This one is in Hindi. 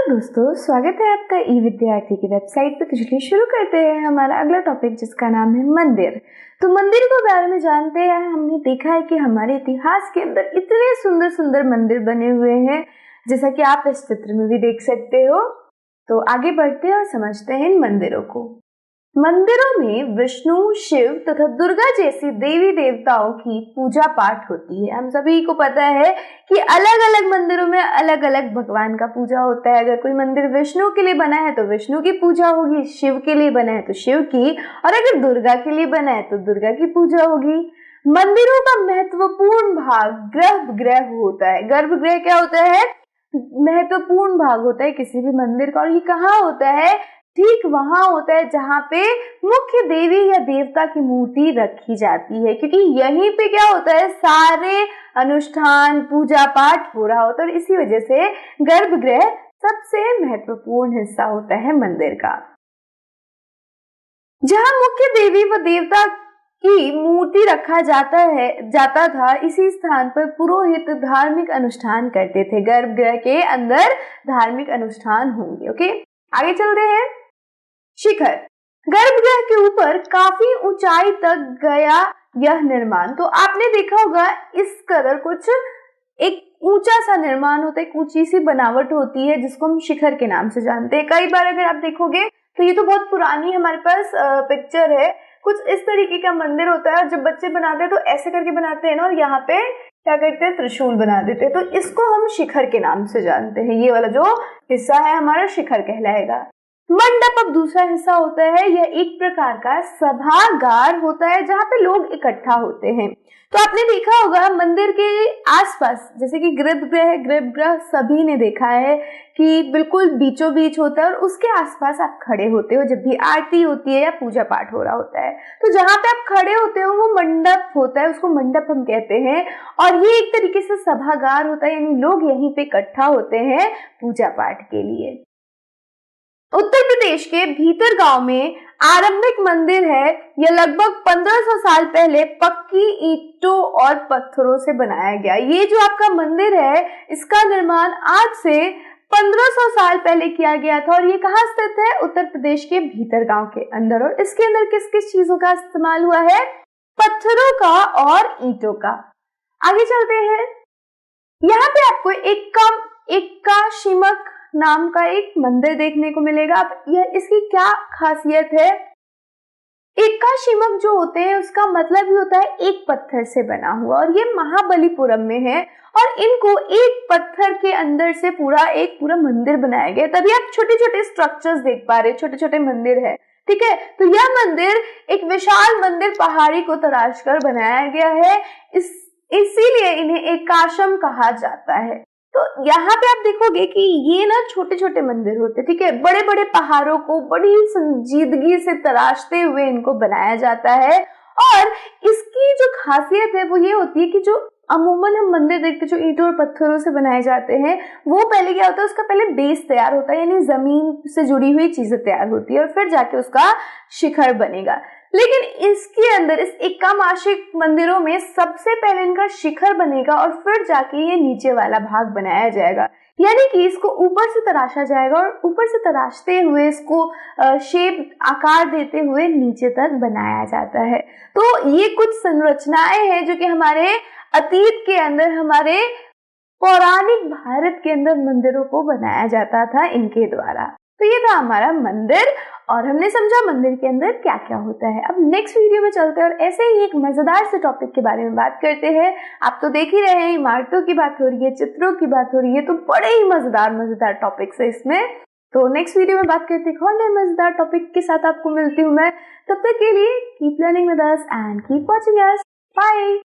दोस्तों, स्वागत है आपका ई विद्यार्थी की वेबसाइट पे। तो चलिए शुरू करते हैं हमारा अगला टॉपिक, जिसका नाम है मंदिर। तो मंदिर के बारे में जानते हैं। हमने देखा है कि हमारे इतिहास के अंदर इतने सुंदर सुंदर मंदिर बने हुए हैं, जैसा कि आप इस चित्र में भी देख सकते हो। तो आगे बढ़ते हैं और समझते हैं इन मंदिरों को। मंदिरों में विष्णु, शिव तथा दुर्गा जैसी देवी देवताओं की पूजा पाठ होती है। हम सभी को पता है कि अलग अलग मंदिरों में अलग अलग भगवान का पूजा होता है। अगर कोई मंदिर विष्णु के लिए बना है तो विष्णु की पूजा होगी, शिव के लिए बना है तो शिव की, और अगर दुर्गा के लिए बना है तो दुर्गा की पूजा होगी। मंदिरों का महत्वपूर्ण भाग गर्भगृह होता है। गर्भगृह क्या होता है? महत्वपूर्ण भाग होता है किसी भी मंदिर का। और ये कहाँ होता है? ठीक वहां होता है जहां पे मुख्य देवी या देवता की मूर्ति रखी जाती है, क्योंकि यहीं पे क्या होता है, सारे अनुष्ठान पूजा पाठ हो रहा होता है। और इसी वजह से गर्भगृह सबसे महत्वपूर्ण हिस्सा होता है मंदिर का। जहां मुख्य देवी व देवता की मूर्ति रखा जाता था, इसी स्थान पर पुरोहित धार्मिक अनुष्ठान करते थे। गर्भगृह के अंदर धार्मिक अनुष्ठान होंगे। ओके, आगे चलते हैं। शिखर, गर्भगृह के ऊपर काफी ऊंचाई तक गया यह निर्माण। तो आपने देखा होगा इस कदर कुछ एक ऊंचा सा निर्माण होता है, एक ऊंची सी बनावट होती है, जिसको हम शिखर के नाम से जानते हैं। कई बार अगर आप देखोगे तो ये तो बहुत पुरानी हमारे पास पिक्चर है। कुछ इस तरीके का मंदिर होता है, जब बच्चे बनाते हैं तो ऐसे करके बनाते हैं ना, और यहाँ पे क्या करते हैं, त्रिशूल बना देते हैं। तो इसको हम शिखर के नाम से जानते हैं। ये वाला जो हिस्सा है हमारा शिखर कहलाएगा। मंडप अब दूसरा हिस्सा होता है। यह एक प्रकार का सभागार होता है जहाँ पे लोग इकट्ठा होते हैं। तो आपने देखा होगा मंदिर के आसपास, जैसे कि गर्भगृह सभी ने देखा है कि बिल्कुल बीचों बीच होता है, और उसके आसपास आप खड़े होते हो जब भी आरती होती है या पूजा पाठ हो रहा होता है। तो जहाँ पे आप खड़े होते हो वो मंडप होता है, उसको मंडप हम कहते हैं। और ये एक तरीके से सभागार होता है, यानी लोग यहीं पे इकट्ठा होते हैं पूजा पाठ के लिए। उत्तर प्रदेश के भीतर गांव में आरंभिक मंदिर है। यह लगभग 1500 साल पहले पक्की ईंटों और पत्थरों से बनाया गया। ये जो आपका मंदिर है, इसका निर्माण आज से 1500 साल पहले किया गया था। और ये कहाँ स्थित है? उत्तर प्रदेश के भीतर गांव के अंदर। और इसके अंदर किस किस चीजों का इस्तेमाल हुआ है? पत्थरों का और ईंटों का। आगे चलते हैं। यहाँ पे आपको एक्का शिमक नाम का एक मंदिर देखने को मिलेगा। अब यह इसकी क्या खासियत है? एक्का शिमक जो होते हैं उसका मतलब ही होता है एक पत्थर से बना हुआ, और ये महाबलीपुरम में है। और इनको एक पत्थर के अंदर से पूरा मंदिर बनाया गया। तभी आप छोटे छोटे स्ट्रक्चर्स देख पा रहे, छोटे छोटे मंदिर है, ठीक है। तो यह मंदिर एक विशाल मंदिर पहाड़ी को तराश कर बनाया गया है, इसीलिए इन्हें एकाशम कहा जाता है। तो यहाँ पे आप देखोगे कि ये ना छोटे छोटे मंदिर होते, ठीक है। बड़े बड़े पहाड़ों को बड़ी संजीदगी से तराशते हुए इनको बनाया जाता है। और इसकी जो खासियत है वो ये होती है कि जो अमूमन हम मंदिर देखते जो ईंटों और पत्थरों से बनाए जाते हैं, वो पहले क्या होता है, उसका पहले बेस तैयार होता है, यानी जमीन से जुड़ी हुई चीजें तैयार होती है, और फिर जाके उसका शिखर बनेगा। लेकिन इसके अंदर इस एक्कामाशिक मंदिरों में सबसे पहले इनका शिखर बनेगा, और फिर जाके ये नीचे वाला भाग बनाया जाएगा। यानी कि इसको ऊपर से तराशा जाएगा, और ऊपर से तराशते हुए इसको शेप आकार देते हुए नीचे तक बनाया जाता है। तो ये कुछ संरचनाएं हैं जो कि हमारे अतीत के अंदर, हमारे पौराणिक भारत के अंदर मंदिरों को बनाया जाता था इनके द्वारा। तो ये था हमारा मंदिर, और हमने समझा मंदिर के अंदर क्या क्या होता है। अब नेक्स्ट वीडियो में चलते हैं और ऐसे ही एक मजेदार से टॉपिक के बारे में बात करते हैं। आप तो देख ही रहे हैं, इमारतों की बात हो रही है, चित्रों की बात हो रही है, तो बड़े ही मजेदार टॉपिक्स है इसमें। तो नेक्स्ट वीडियो में बात करते हैं और नए मजेदार टॉपिक के साथ आपको मिलती हूँ मैं। तब तक के लिए keep learning with us and keep watching us. Bye.